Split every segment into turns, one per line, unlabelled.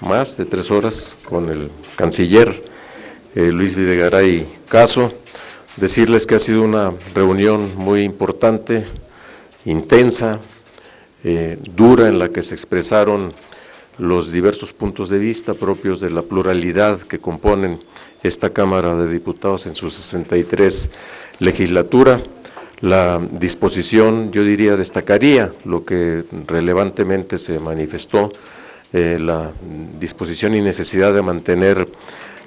más de 3 horas con el canciller Luis Videgaray Caso. Decirles que ha sido una reunión muy importante, intensa, dura, en la que se expresaron los diversos puntos de vista propios de la pluralidad que componen esta Cámara de Diputados en su 63 legislatura. La disposición, yo diría, destacaría lo que relevantemente se manifestó, la disposición y necesidad de mantener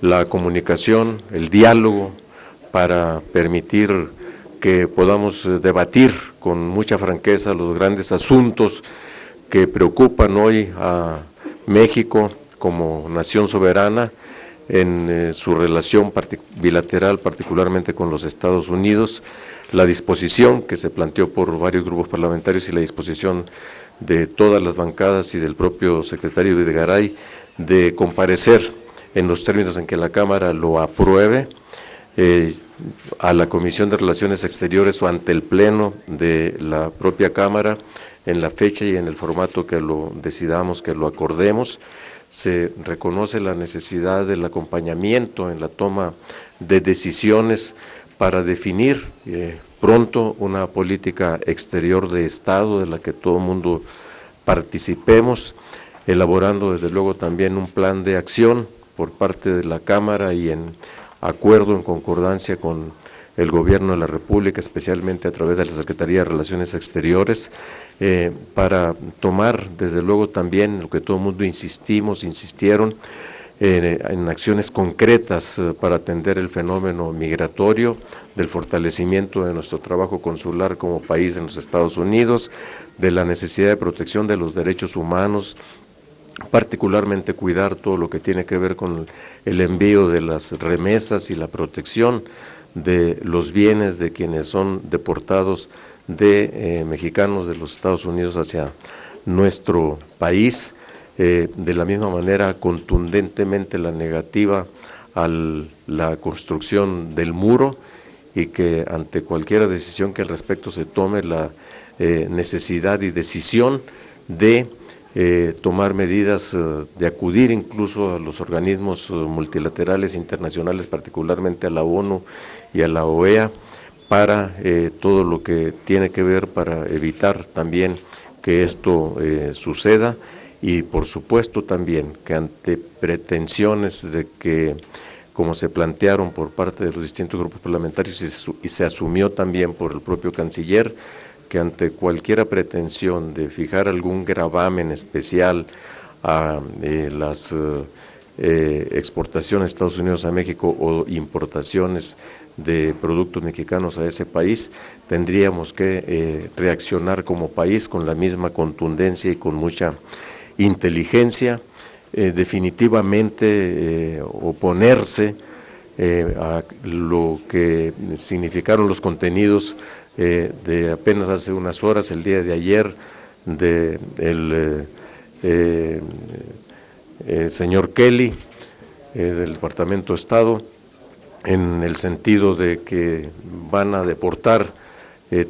la comunicación, el diálogo, para permitir que podamos debatir con mucha franqueza los grandes asuntos que preocupan hoy a México como nación soberana en su relación bilateral, particularmente con los Estados Unidos. La disposición que se planteó por varios grupos parlamentarios y la disposición de todas las bancadas y del propio secretario Videgaray de comparecer en los términos en que la Cámara lo apruebe a la Comisión de Relaciones Exteriores o ante el Pleno de la propia Cámara en la fecha y en el formato que lo decidamos, que lo acordemos. Se reconoce la necesidad del acompañamiento en la toma de decisiones para definir pronto una política exterior de Estado de la que todo el mundo participemos, elaborando desde luego también un plan de acción por parte de la Cámara y en acuerdo, en concordancia con el Gobierno de la República, especialmente a través de la Secretaría de Relaciones Exteriores, para tomar desde luego también lo que todo el mundo insistieron, en acciones concretas para atender el fenómeno migratorio, del fortalecimiento de nuestro trabajo consular como país en los Estados Unidos, de la necesidad de protección de los derechos humanos, particularmente cuidar todo lo que tiene que ver con el envío de las remesas y la protección de los bienes de quienes son deportados de mexicanos de los Estados Unidos hacia nuestro país. De la misma manera, contundentemente la negativa a la construcción del muro, y que ante cualquier decisión que al respecto se tome, la necesidad y decisión de tomar medidas, de acudir incluso a los organismos multilaterales internacionales, particularmente a la ONU y a la OEA, para todo lo que tiene que ver para evitar también que esto suceda. Y por supuesto también que ante pretensiones de que, como se plantearon por parte de los distintos grupos parlamentarios y se asumió también por el propio canciller, que ante cualquier pretensión de fijar algún gravamen especial a las exportaciones de Estados Unidos a México o importaciones de productos mexicanos a ese país, tendríamos que reaccionar como país con la misma contundencia y con mucha inteligencia, definitivamente oponerse a lo que significaron los contenidos de apenas hace unas horas, el día de ayer, del señor Kelly, del Departamento de Estado, en el sentido de que van a deportar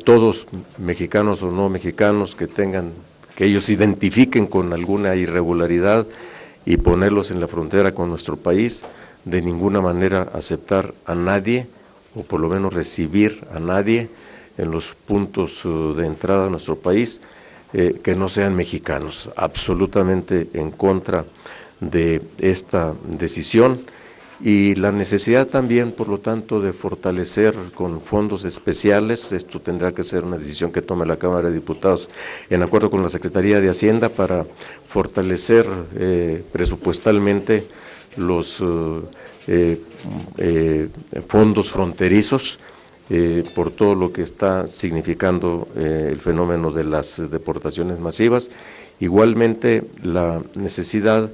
todos, mexicanos o no mexicanos, que ellos identifiquen con alguna irregularidad y ponerlos en la frontera con nuestro país. De ninguna manera aceptar a nadie, o por lo menos recibir a nadie en los puntos de entrada a nuestro país que no sean mexicanos. Absolutamente en contra de esta decisión, y la necesidad también, por lo tanto, de fortalecer con fondos especiales. Esto tendrá que ser una decisión que tome la Cámara de Diputados en acuerdo con la Secretaría de Hacienda, para fortalecer presupuestalmente los fondos fronterizos por todo lo que está significando el fenómeno de las deportaciones masivas. Igualmente, la necesidad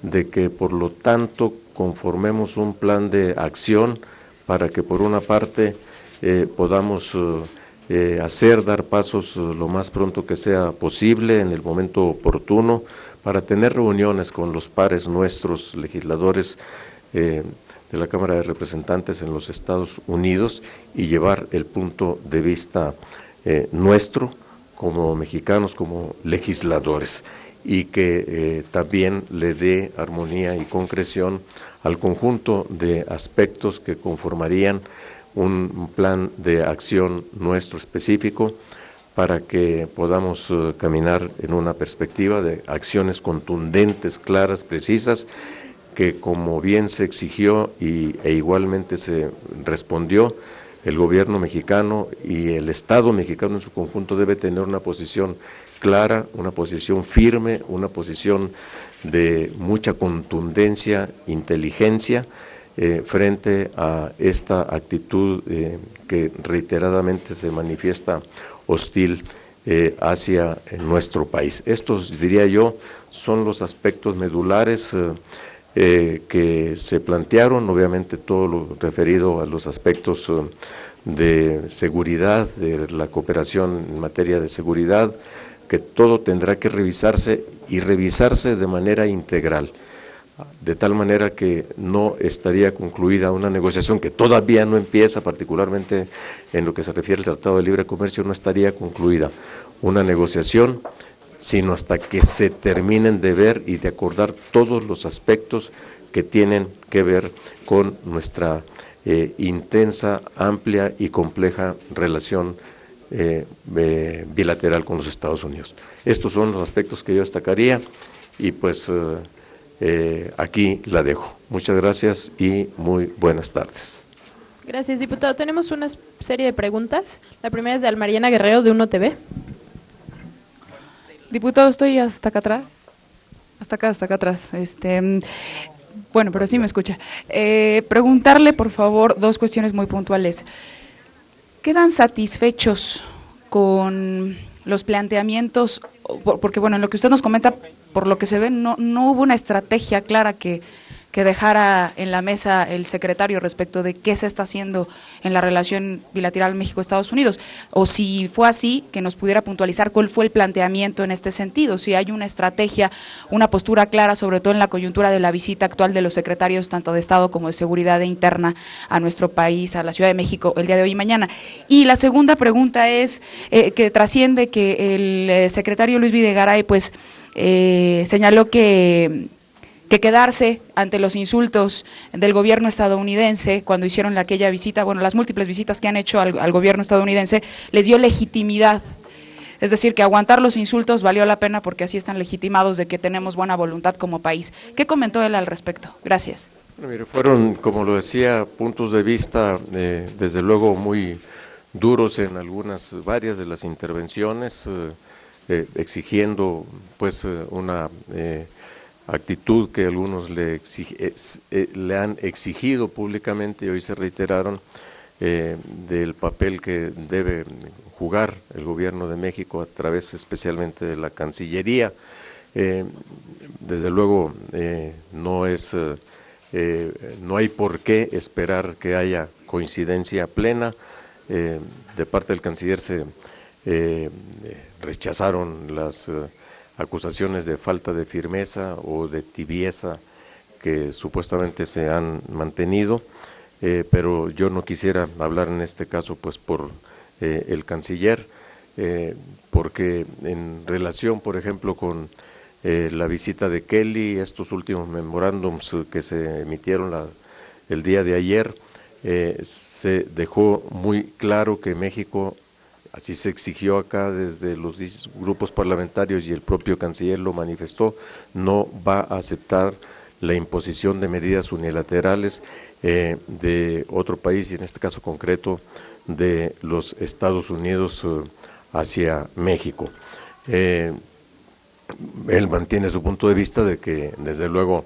de que, por lo tanto, conformemos un plan de acción para que, por una parte, podamos dar pasos lo más pronto que sea posible, en el momento oportuno, para tener reuniones con los pares nuestros, legisladores de la Cámara de Representantes en los Estados Unidos, y llevar el punto de vista nuestro como mexicanos, como legisladores. y que también le dé armonía y concreción al conjunto de aspectos que conformarían un plan de acción nuestro específico para que podamos caminar en una perspectiva de acciones contundentes, claras, precisas, que como bien se exigió e igualmente se respondió, el gobierno mexicano y el Estado mexicano en su conjunto debe tener una posición clara, una posición firme, una posición de mucha contundencia, inteligencia, frente a esta actitud que reiteradamente se manifiesta hostil hacia nuestro país. Estos, diría yo, son los aspectos medulares que se plantearon, obviamente todo lo referido a los aspectos de seguridad, de la cooperación en materia de seguridad, que todo tendrá que revisarse y revisarse de manera integral, de tal manera que no estaría concluida una negociación que todavía no empieza, particularmente en lo que se refiere al Tratado de Libre Comercio, no estaría concluida una negociación, sino hasta que se terminen de ver y de acordar todos los aspectos que tienen que ver con nuestra intensa, amplia y compleja relación bilateral con los Estados Unidos. Estos son los aspectos que yo destacaría y pues aquí la dejo. Muchas gracias y muy buenas tardes.
Gracias, diputado. Tenemos una serie de preguntas. La primera es de Almariana Guerrero, de 1TV.
Diputado, estoy hasta acá atrás. Hasta acá atrás. Bueno, pero sí me escucha. Preguntarle, por favor, dos cuestiones muy puntuales. ¿Quedan satisfechos con los planteamientos? Porque, bueno, en lo que usted nos comenta, por lo que se ve, no hubo una estrategia clara que dejara en la mesa el secretario respecto de qué se está haciendo en la relación bilateral México-Estados Unidos, o si fue así, que nos pudiera puntualizar cuál fue el planteamiento en este sentido, si hay una estrategia, una postura clara, sobre todo en la coyuntura de la visita actual de los secretarios tanto de Estado como de Seguridad Interna a nuestro país, a la Ciudad de México, el día de hoy y mañana. Y la segunda pregunta es que trasciende que el secretario Luis Videgaray pues señaló que quedarse ante los insultos del gobierno estadounidense cuando hicieron aquella visita, bueno, las múltiples visitas que han hecho al gobierno estadounidense, les dio legitimidad. Es decir, que aguantar los insultos valió la pena porque así están legitimados de que tenemos buena voluntad como país. ¿Qué comentó él al respecto? Gracias.
Bueno, mire, fueron, como lo decía, puntos de vista desde luego muy duros en varias de las intervenciones, exigiendo pues una actitud que algunos le han exigido públicamente y hoy se reiteraron del papel que debe jugar el gobierno de México a través especialmente de la Cancillería. Desde luego no hay por qué esperar que haya coincidencia plena. De parte del canciller se rechazaron las acusaciones de falta de firmeza o de tibieza que supuestamente se han mantenido, pero yo no quisiera hablar en este caso pues por el canciller, porque en relación, por ejemplo, con la visita de Kelly, estos últimos memorándums que se emitieron el día de ayer, se dejó muy claro que México, así se exigió acá desde los grupos parlamentarios y el propio canciller lo manifestó, no va a aceptar la imposición de medidas unilaterales de otro país, y en este caso concreto de los Estados Unidos hacia México. Él mantiene su punto de vista de que, desde luego,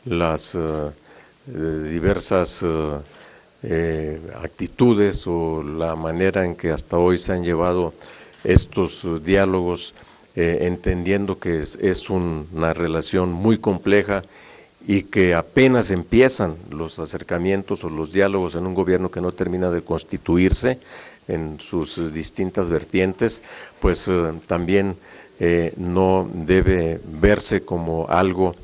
las diversas actitudes o la manera en que hasta hoy se han llevado estos diálogos, entendiendo que es una relación muy compleja y que apenas empiezan los acercamientos o los diálogos en un gobierno que no termina de constituirse en sus distintas vertientes, pues también no debe verse como algo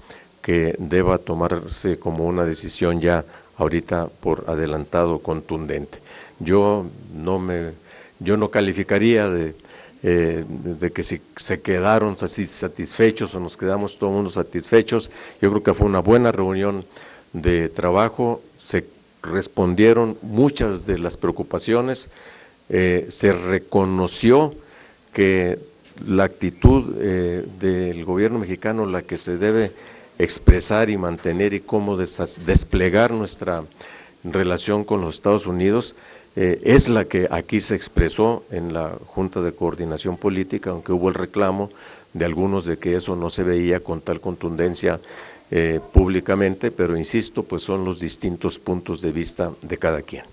que deba tomarse como una decisión ya ahorita por adelantado contundente. Yo no calificaría de de que si se quedaron satisfechos o nos quedamos todo el mundo satisfechos. Yo creo que fue una buena reunión de trabajo, se respondieron muchas de las preocupaciones, se reconoció que la actitud del gobierno mexicano, la que se debe expresar y mantener y cómo desplegar nuestra relación con los Estados Unidos, es la que aquí se expresó en la Junta de Coordinación Política, aunque hubo el reclamo de algunos de que eso no se veía con tal contundencia públicamente, pero insisto, pues son los distintos puntos de vista de cada quien.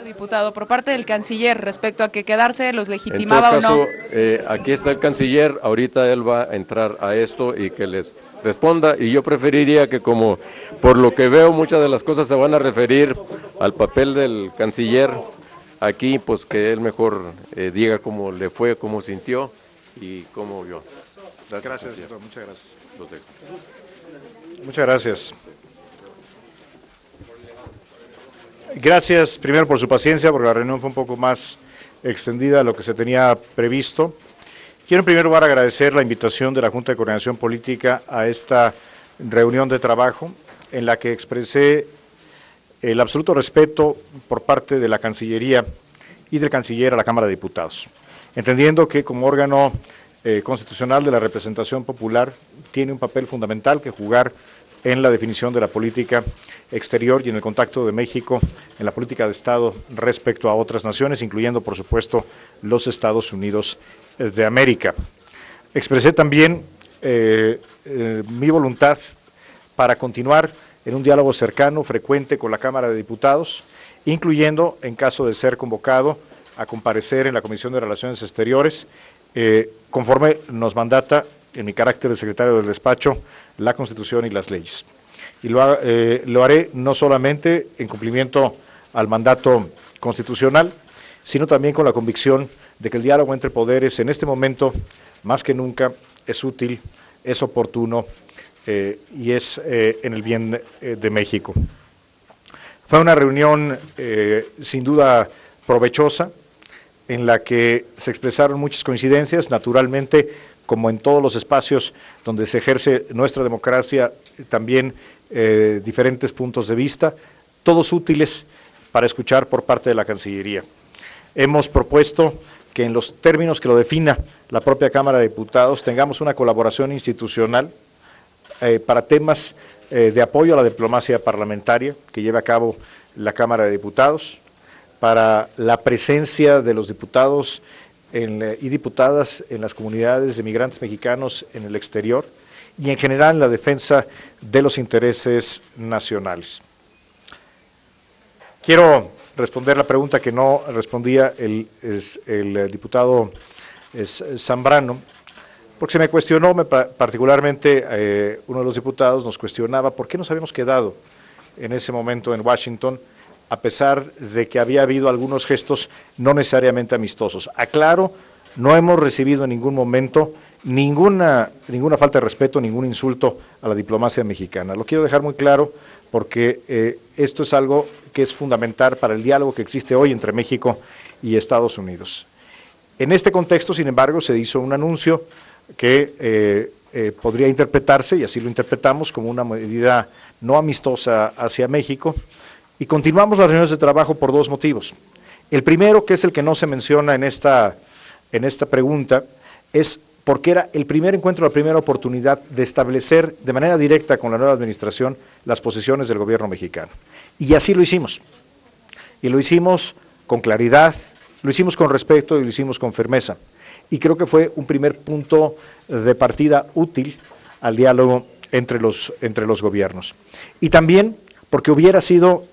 Diputado, por parte del canciller respecto a que quedarse los legitimaba
en todo
o
caso,
no.
Aquí está el canciller, ahorita él va a entrar a esto y que les responda, y yo preferiría que, como por lo que veo muchas de las cosas se van a referir al papel del canciller aquí, pues que él mejor diga cómo le fue, cómo sintió y cómo vio.
Gracias, doctor, muchas gracias.
Los dejo.
Muchas gracias. Gracias primero por su paciencia, porque la reunión fue un poco más extendida de lo que se tenía previsto. Quiero en primer lugar agradecer la invitación de la Junta de Coordinación Política a esta reunión de trabajo, en la que expresé el absoluto respeto por parte de la Cancillería y del Canciller a la Cámara de Diputados, entendiendo que como órgano constitucional de la representación popular tiene un papel fundamental que jugar en la definición de la política exterior y en el contacto de México en la política de Estado respecto a otras naciones, incluyendo, por supuesto, los Estados Unidos de América. Expresé también mi voluntad para continuar en un diálogo cercano, frecuente con la Cámara de Diputados, incluyendo, en caso de ser convocado, a comparecer en la Comisión de Relaciones Exteriores, conforme nos mandata, en mi carácter de secretario del despacho, la Constitución y las leyes. Y lo haré no solamente en cumplimiento al mandato constitucional, sino también con la convicción de que el diálogo entre poderes en este momento, más que nunca, es útil, es oportuno y es en el bien de México. Fue una reunión sin duda provechosa, en la que se expresaron muchas coincidencias, naturalmente, como en todos los espacios donde se ejerce nuestra democracia, también diferentes puntos de vista, todos útiles para escuchar por parte de la Cancillería. Hemos propuesto que en los términos que lo defina la propia Cámara de Diputados tengamos una colaboración institucional para temas de apoyo a la diplomacia parlamentaria que lleva a cabo la Cámara de Diputados, para la presencia de los diputados y diputadas en las comunidades de migrantes mexicanos en el exterior y en general en la defensa de los intereses nacionales. Quiero responder la pregunta que no respondía el diputado Zambrano, porque se me cuestionó, particularmente uno de los diputados nos cuestionaba por qué nos habíamos quedado en ese momento en Washington, a pesar de que había habido algunos gestos no necesariamente amistosos. Aclaro, no hemos recibido en ningún momento ninguna falta de respeto, ningún insulto a la diplomacia mexicana. Lo quiero dejar muy claro porque esto es algo que es fundamental para el diálogo que existe hoy entre México y Estados Unidos. En este contexto, sin embargo, se hizo un anuncio que podría interpretarse, y así lo interpretamos, como una medida no amistosa hacia México. Y continuamos las reuniones de trabajo por dos motivos. El primero, que es el que no se menciona en esta pregunta, es porque era el primer encuentro, la primera oportunidad de establecer de manera directa con la nueva administración las posiciones del gobierno mexicano. Y así lo hicimos. Y lo hicimos con claridad, lo hicimos con respeto y lo hicimos con firmeza. Y creo que fue un primer punto de partida útil al diálogo entre los gobiernos. Y también porque hubiera sido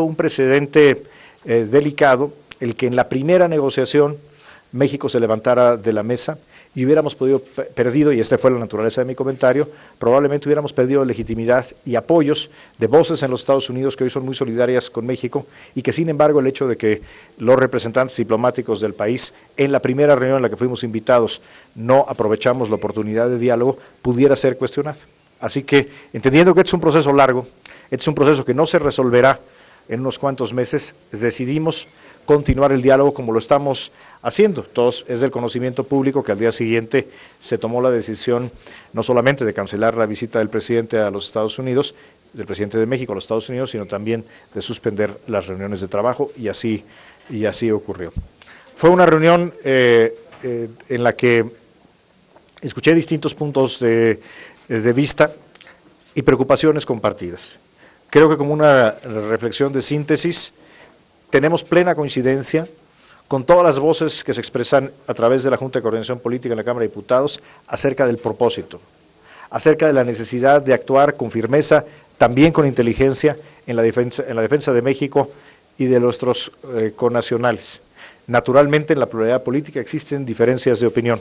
un precedente delicado el que en la primera negociación México se levantara de la mesa y hubiéramos perdido, y esta fue la naturaleza de mi comentario, probablemente hubiéramos perdido legitimidad y apoyos de voces en los Estados Unidos que hoy son muy solidarias con México y que sin embargo el hecho de que los representantes diplomáticos del país en la primera reunión en la que fuimos invitados no aprovechamos la oportunidad de diálogo pudiera ser cuestionado. Así que entendiendo que este es un proceso largo, este es un proceso que no se resolverá en unos cuantos meses decidimos continuar el diálogo como lo estamos haciendo. Todos es del conocimiento público que al día siguiente se tomó la decisión no solamente de cancelar la visita del presidente a los Estados Unidos, del presidente de México a los Estados Unidos, sino también de suspender las reuniones de trabajo, y así ocurrió. Fue una reunión en la que escuché distintos puntos de vista y preocupaciones compartidas. Creo que como una reflexión de síntesis, tenemos plena coincidencia con todas las voces que se expresan a través de la Junta de Coordinación Política en la Cámara de Diputados acerca del propósito, acerca de la necesidad de actuar con firmeza, también con inteligencia, en la defensa de México y de nuestros connacionales. Naturalmente, en la pluralidad política existen diferencias de opinión,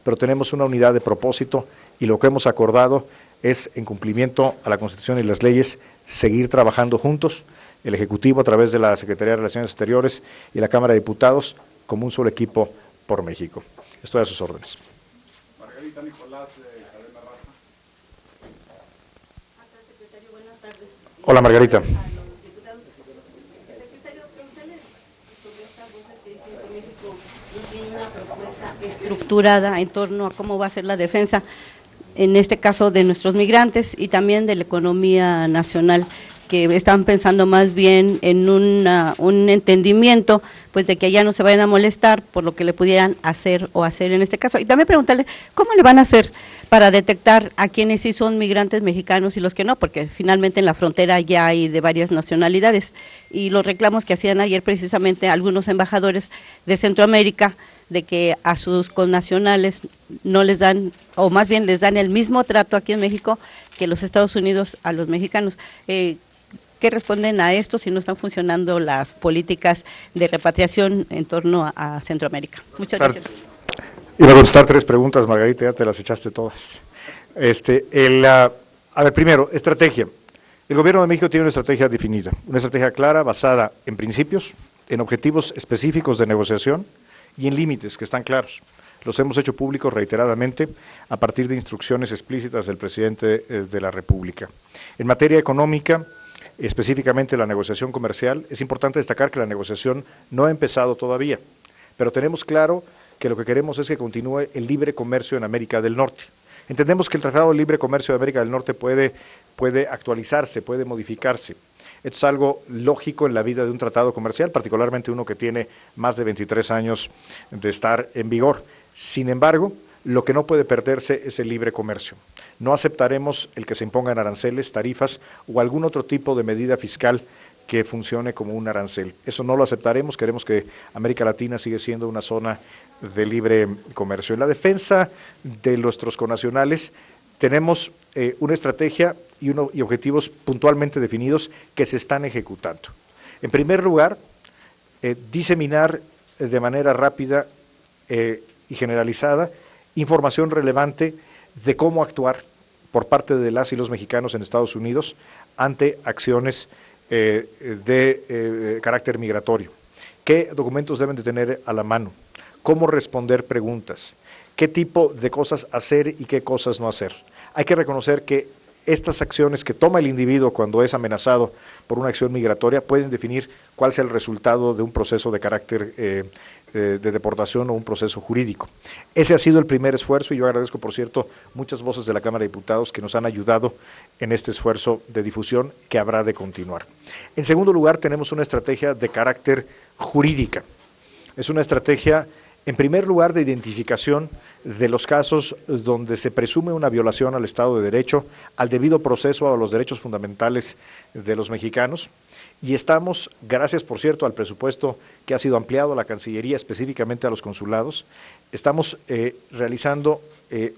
pero tenemos una unidad de propósito y lo que hemos acordado es, en cumplimiento a la Constitución y las leyes, seguir trabajando juntos, el Ejecutivo a través de la Secretaría de Relaciones Exteriores y la Cámara de Diputados, como un solo equipo por México. Estoy a sus órdenes.
Margarita Nicolás, Cadena Raza.
Secretario, buenas tardes.
Hola, Margarita.
A los diputados. Secretario, preguntarle sobre estas voces que dicen que México no tiene una propuesta estructurada en torno a cómo va a ser la defensa, en este caso de nuestros migrantes y también de la economía nacional, que están pensando más bien en un entendimiento, pues de que ya no se vayan a molestar por lo que le pudieran hacer o hacer en este caso. Y también preguntarle, ¿cómo le van a hacer para detectar a quienes sí son migrantes mexicanos y los que no? Porque finalmente en la frontera ya hay de varias nacionalidades, y los reclamos que hacían ayer precisamente algunos embajadores de Centroamérica, de que a sus connacionales no les dan, o más bien les dan el mismo trato aquí en México que los Estados Unidos a los mexicanos. ¿Qué responden a esto si no están funcionando las políticas de repatriación en torno a Centroamérica? Muchas gracias.
Iba a contestar 3 preguntas, Margarita, ya te las echaste todas. A ver, primero, estrategia. El Gobierno de México tiene una estrategia definida, una estrategia clara, basada en principios, en objetivos específicos de negociación y en límites que están claros. Los hemos hecho públicos reiteradamente a partir de instrucciones explícitas del presidente de la República. En materia económica, específicamente la negociación comercial, es importante destacar que la negociación no ha empezado todavía, pero tenemos claro que lo que queremos es que continúe el libre comercio en América del Norte. Entendemos que el Tratado de Libre Comercio de América del Norte puede actualizarse, puede modificarse. Esto es algo lógico en la vida de un tratado comercial, particularmente uno que tiene más de 23 años de estar en vigor. Sin embargo, lo que no puede perderse es el libre comercio. No aceptaremos el que se impongan aranceles, tarifas o algún otro tipo de medida fiscal que funcione como un arancel. Eso no lo aceptaremos, queremos que América Latina siga siendo una zona de libre comercio. En la defensa de nuestros connacionales tenemos una estrategia y objetivos puntualmente definidos que se están ejecutando. En primer lugar, diseminar de manera rápida y generalizada información relevante de cómo actuar por parte de las y los mexicanos en Estados Unidos ante acciones de carácter migratorio. ¿Qué documentos deben de tener a la mano? ¿Cómo responder preguntas? ¿Qué tipo de cosas hacer y qué cosas no hacer? Hay que reconocer que estas acciones que toma el individuo cuando es amenazado por una acción migratoria pueden definir cuál sea el resultado de un proceso de carácter de deportación o un proceso jurídico. Ese ha sido el primer esfuerzo y yo agradezco, por cierto, muchas voces de la Cámara de Diputados que nos han ayudado en este esfuerzo de difusión que habrá de continuar. En segundo lugar, tenemos una estrategia de carácter jurídica. Es una estrategia, en primer lugar, de identificación de los casos donde se presume una violación al Estado de Derecho, al debido proceso a los derechos fundamentales de los mexicanos. Y estamos, gracias por cierto al presupuesto que ha sido ampliado a la Cancillería, específicamente a los consulados, estamos realizando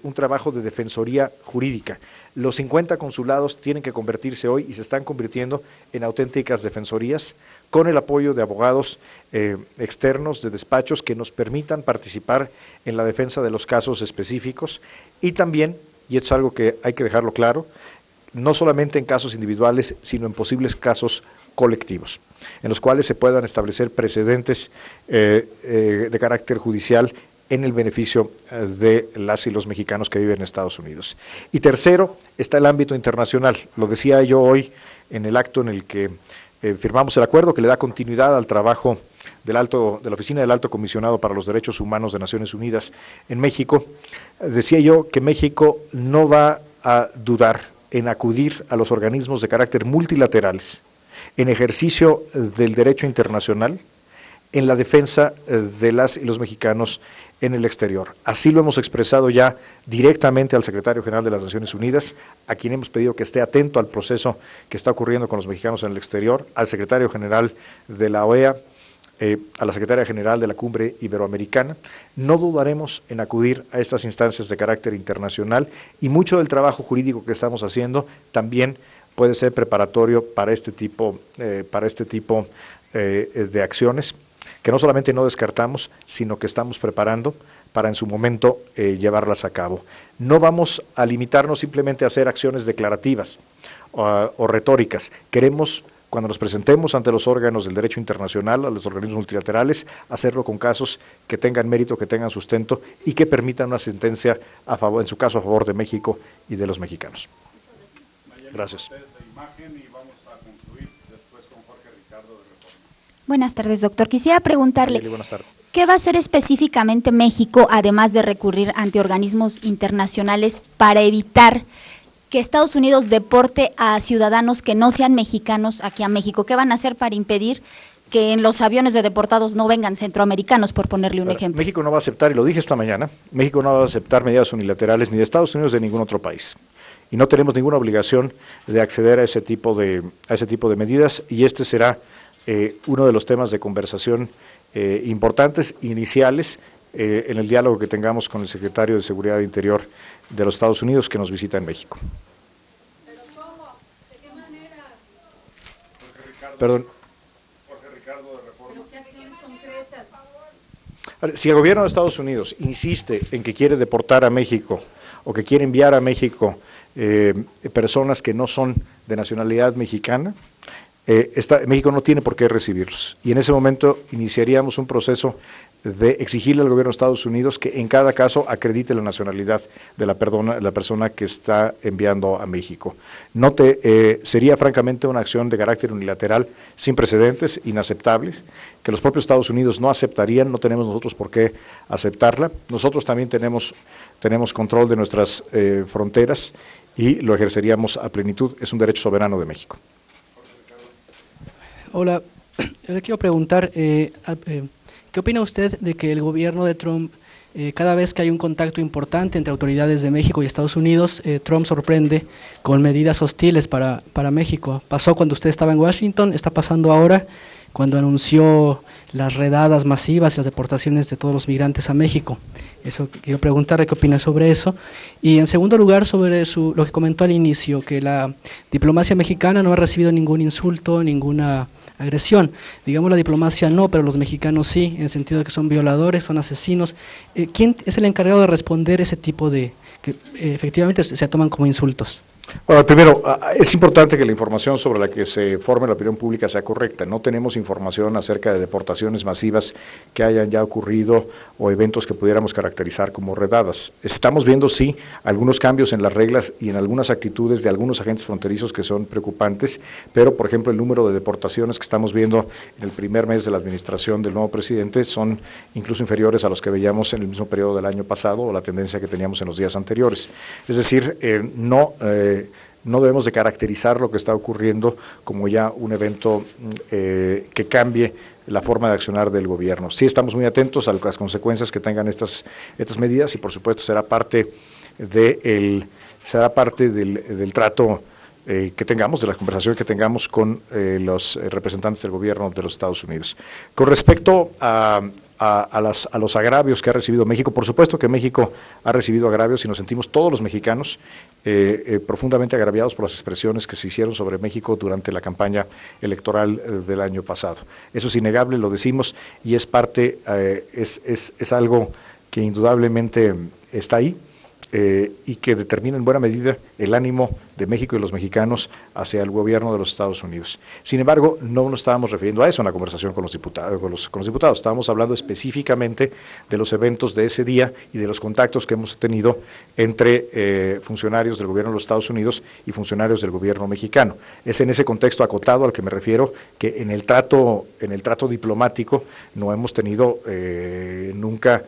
un trabajo de defensoría jurídica. Los 50 consulados tienen que convertirse hoy y se están convirtiendo en auténticas defensorías con el apoyo de abogados externos, de despachos que nos permitan participar en la defensa de los casos específicos y también, y esto es algo que hay que dejarlo claro, no solamente en casos individuales, sino en posibles casos colectivos, en los cuales se puedan establecer precedentes de carácter judicial en el beneficio de las y los mexicanos que viven en Estados Unidos. Y tercero, está el ámbito internacional. Lo decía yo hoy en el acto en el que firmamos el acuerdo que le da continuidad al trabajo de la Oficina del Alto Comisionado para los Derechos Humanos de Naciones Unidas en México. Decía yo que México no va a dudar en acudir a los organismos de carácter multilaterales en ejercicio del derecho internacional en la defensa de las y los mexicanos en el exterior. Así lo hemos expresado ya directamente al secretario general de las Naciones Unidas, a quien hemos pedido que esté atento al proceso que está ocurriendo con los mexicanos en el exterior, al secretario general de la OEA, a la secretaria general de la Cumbre Iberoamericana. No dudaremos en acudir a estas instancias de carácter internacional, y mucho del trabajo jurídico que estamos haciendo también puede ser preparatorio para este tipo de acciones, que no solamente no descartamos, sino que estamos preparando para en su momento llevarlas a cabo. No vamos a limitarnos simplemente a hacer acciones declarativas o retóricas. Queremos, cuando nos presentemos ante los órganos del derecho internacional, a los organismos multilaterales, hacerlo con casos que tengan mérito, que tengan sustento y que permitan una sentencia a favor, en su caso a favor de México y de los mexicanos. Gracias.
Buenas tardes, doctor. Quisiera preguntarle,
Buenas tardes.
¿qué va a hacer específicamente México, además de recurrir ante organismos internacionales, para evitar que Estados Unidos deporte a ciudadanos que no sean mexicanos aquí a México? ¿Qué van a hacer para impedir que en los aviones de deportados no vengan centroamericanos, por ponerle un ejemplo?
México no va a aceptar, y lo dije esta mañana, México no va a aceptar medidas unilaterales ni de Estados Unidos ni de ningún otro país. Y no tenemos ninguna obligación de acceder a ese tipo de medidas, y este será uno de los temas de conversación importantes, iniciales, en el diálogo que tengamos con el secretario de Seguridad Interior de los Estados Unidos, que nos visita en México.
¿Pero cómo? ¿De qué manera?
Perdón.
Jorge Ricardo de Reforma.
¿Qué acciones concretas?
Si el gobierno de Estados Unidos insiste en que quiere deportar a México o que quiere enviar a México personas que no son de nacionalidad mexicana, México no tiene por qué recibirlos, y en ese momento iniciaríamos un proceso de exigirle al gobierno de Estados Unidos que en cada caso acredite la nacionalidad de la persona que está enviando a México. Sería francamente una acción de carácter unilateral sin precedentes, inaceptables, que los propios Estados Unidos no aceptarían. No tenemos nosotros por qué aceptarla. Nosotros también tenemos control de nuestras fronteras y lo ejerceríamos a plenitud. Es un derecho soberano de México.
Hola, yo le quiero preguntar, ¿qué opina usted de que el gobierno de Trump, cada vez que hay un contacto importante entre autoridades de México y Estados Unidos, Trump sorprende con medidas hostiles para México? Pasó cuando usted estaba en Washington, está pasando ahora cuando anunció las redadas masivas y las deportaciones de todos los migrantes a México. Eso quiero preguntarle qué opina sobre eso. Y en segundo lugar, sobre lo que comentó al inicio, que la diplomacia mexicana no ha recibido ningún insulto, ninguna agresión. Digamos, la diplomacia no, pero los mexicanos sí, en el sentido de que son violadores, son asesinos. ¿Quién es el encargado de responder ese tipo de, que efectivamente se toman como insultos?
Bueno, primero, es importante que la información sobre la que se forme la opinión pública sea correcta. No tenemos información acerca de deportaciones masivas que hayan ya ocurrido o eventos que pudiéramos caracterizar como redadas. Estamos viendo, sí, algunos cambios en las reglas y en algunas actitudes de algunos agentes fronterizos que son preocupantes, pero, por ejemplo, el número de deportaciones que estamos viendo en el primer mes de la administración del nuevo presidente son incluso inferiores a los que veíamos en el mismo periodo del año pasado o la tendencia que teníamos en los días anteriores. Es decir, no debemos de caracterizar lo que está ocurriendo como ya un evento que cambie la forma de accionar del gobierno. Sí estamos muy atentos a las consecuencias que tengan estas medidas, y por supuesto será parte del trato que tengamos, de la conversación que tengamos con los representantes del gobierno de los Estados Unidos. Con respecto a los agravios que ha recibido México, por supuesto que México ha recibido agravios y nos sentimos todos los mexicanos profundamente agraviados por las expresiones que se hicieron sobre México durante la campaña electoral del año pasado. Eso es innegable, lo decimos, y es algo que indudablemente está ahí. y que determina en buena medida el ánimo de México y los mexicanos hacia el gobierno de los Estados Unidos. Sin embargo, no nos estábamos refiriendo a eso en la conversación con los diputados, estábamos hablando específicamente de los eventos de ese día y de los contactos que hemos tenido entre funcionarios del gobierno de los Estados Unidos y funcionarios del gobierno mexicano. Es en ese contexto acotado al que me refiero, que en el trato diplomático no hemos tenido nunca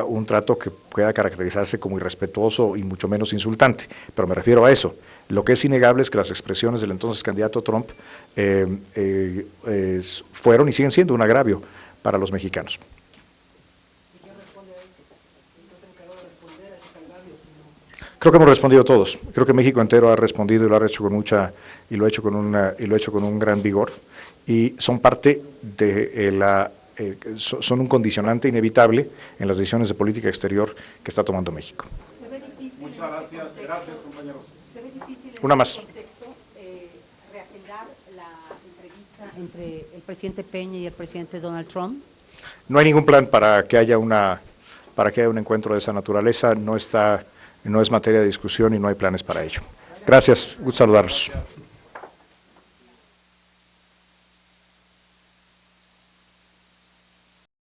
un trato que pueda caracterizarse como irrespetuoso y mucho menos insultante, pero me refiero a eso. Lo que es innegable es que las expresiones del entonces candidato Trump fueron y siguen siendo un agravio para los mexicanos. Creo que hemos respondido todos. Creo que México entero ha respondido y lo ha hecho con un gran vigor, y son parte de son un condicionante inevitable en las decisiones de política exterior que está tomando México.
Muchas gracias. Gracias, compañeros.
Se ve difícil en
Una más.
este contexto reagendar la entrevista entre el presidente Peña y el presidente Donald Trump.
No hay ningún plan para que haya un encuentro de esa naturaleza. No es materia de discusión y no hay planes para ello. Gracias. Gusto saludarlos.